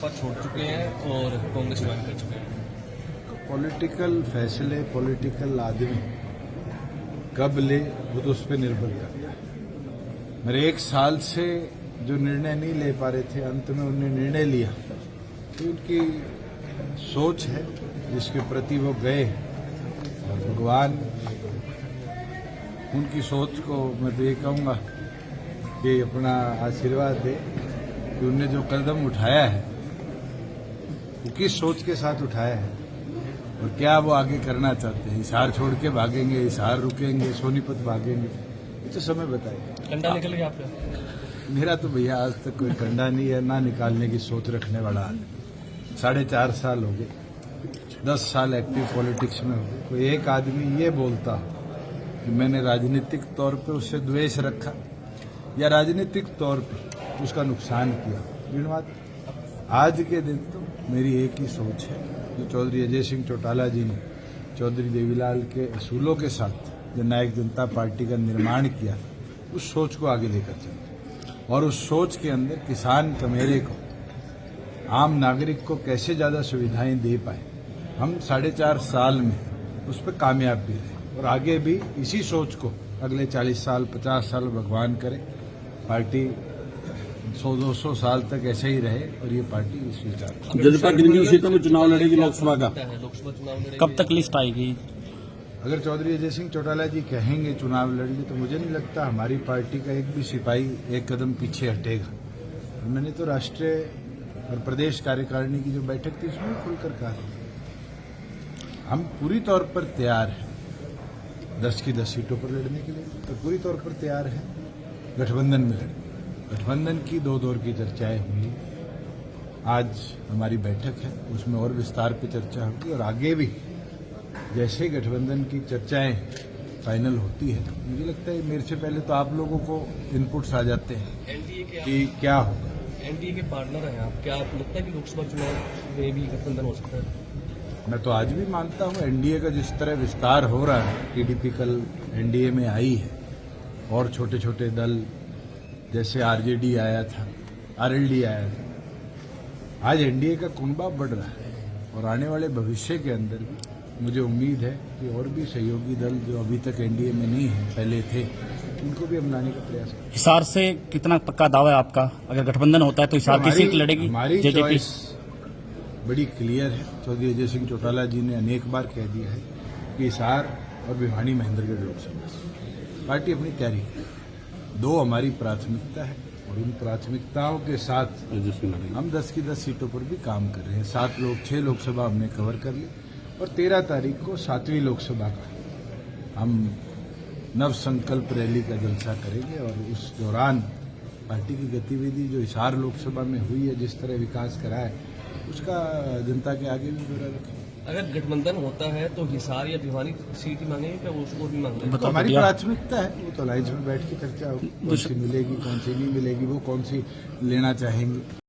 छोड़ चुके हैं और कांग्रेस ज्वाइन कर चुके हैं। पॉलिटिकल फैसले पॉलिटिकल आदमी कब ले वो तो उस पर निर्भर करता है। मेरे 1 साल से जो निर्णय नहीं ले पा रहे थे, अंत में उन्होंने निर्णय लिया, तो उनकी सोच है जिसके प्रति वो गए, और भगवान उनकी सोच को मैं तो ये कहूँगा कि अपना आशीर्वाद दे कि उनने जो कदम उठाया है वो किस सोच के साथ उठाया है और क्या वो आगे करना चाहते हैं। हिसार छोड़ के भागेंगे, हिसार रुकेंगे, सोनीपत भागेंगे, ये तो समय बताएगा। कंडा निकल गया आपका? मेरा तो भैया आज तक कोई कंडा नहीं है, ना निकालने की सोच रखने वाला आदमी। 4.5 साल हो गए, 10 साल एक्टिव पॉलिटिक्स में हो गए। कोई एक आदमी ये बोलता कि मैंने राजनीतिक तौर पे उससे द्वेष रखा या राजनीतिक तौर पे उसका नुकसान किया, धन्यवाद। आज के दिन तो मेरी एक ही सोच है, जो चौधरी अजय सिंह चौटाला जी ने चौधरी देवीलाल के असूलों के साथ जननायक जनता पार्टी का निर्माण किया, उस सोच को आगे लेकर चलते और उस सोच के अंदर किसान कमेरे को, आम नागरिक को कैसे ज्यादा सुविधाएं दे पाए। हम 4.5 साल में उस पर कामयाब भी रहे और आगे भी इसी सोच को अगले 40 साल 50 साल भगवान करे पार्टी 100-200 साल तक ऐसे ही रहे और ये पार्टी इस विचार। जजपा किन सीटों में चुनाव लड़ेगी लोकसभा का? लोकसभा चुनाव कब तक लिस्ट आएगी? अगर चौधरी अजय सिंह चौटाला जी कहेंगे चुनाव लड़ेंगे तो मुझे नहीं लगता हमारी पार्टी का एक भी सिपाही एक कदम पीछे हटेगा। मैंने तो राष्ट्रीय और प्रदेश कार्यकारिणी की जो बैठक थी उसमें खुलकर कहा, हम पूरी तौर पर तैयार हैं 10 की 10 सीटों पर लड़ने के लिए, तो पूरी तौर पर तैयार हैं गठबंधन में लड़ने। गठबंधन की 2 दौर की चर्चाएं हुई, आज हमारी बैठक है, उसमें और विस्तार पे चर्चा होगी और आगे भी जैसे गठबंधन की चर्चाएं फाइनल होती है, मुझे लगता है मेरे से पहले तो आप लोगों को इनपुट्स आ जाते हैं कि क्या होगा। एनडीए के पार्टनर हैं आप, क्या आपको लगता है कि लोकसभा चुनाव में भी गठबंधन हो सकता है? मैं तो आज भी मानता हूं एनडीए का जिस तरह विस्तार हो रहा है, टीडीपी कल एनडीए में आई है और छोटे छोटे दल जैसे आरजेडी आया था, आरएलडी आया था, आज एनडीए का कुनबा बढ़ रहा है और आने वाले भविष्य के अंदर भी मुझे उम्मीद है कि और भी सहयोगी दल जो अभी तक एनडीए में नहीं है, पहले थे, उनको भी हम लाने का प्रयास करें। हिसार से कितना पक्का दावा है आपका? अगर गठबंधन होता है तो हिसार की सीट लड़ेगी? हमारी चॉइस बड़ी क्लियर है। चौधरी अजय सिंह चौटाला जी ने अनेक बार कह दिया है कि हिसार और भिवानी महेंद्रगढ़ लोकसभा से पार्टी अपनी तैयारी करे। 2 हमारी प्राथमिकता है और उन प्राथमिकताओं के साथ हम 10 की 10 सीटों पर भी काम कर रहे हैं। 6 लोकसभा हमने कवर कर ली और 13 तारीख को 7वीं लोकसभा का हम नव संकल्प रैली का जलसा करेंगे और उस दौरान पार्टी की गतिविधि जो हिसार लोकसभा में हुई है, जिस तरह विकास करा है, उसका जनता के आगे भी ब्यौरा रखेंगे। अगर गठबंधन होता है तो हिसार या भिवानी सीट ही मांगेंगे क्या उसको भी मांगेंगे? तो हमारी प्राथमिकता है, वो तो अलायंस में बैठ के चर्चा होगी, कौन सी मिलेगी कौन सी नहीं मिलेगी, वो कौन सी लेना चाहेंगे।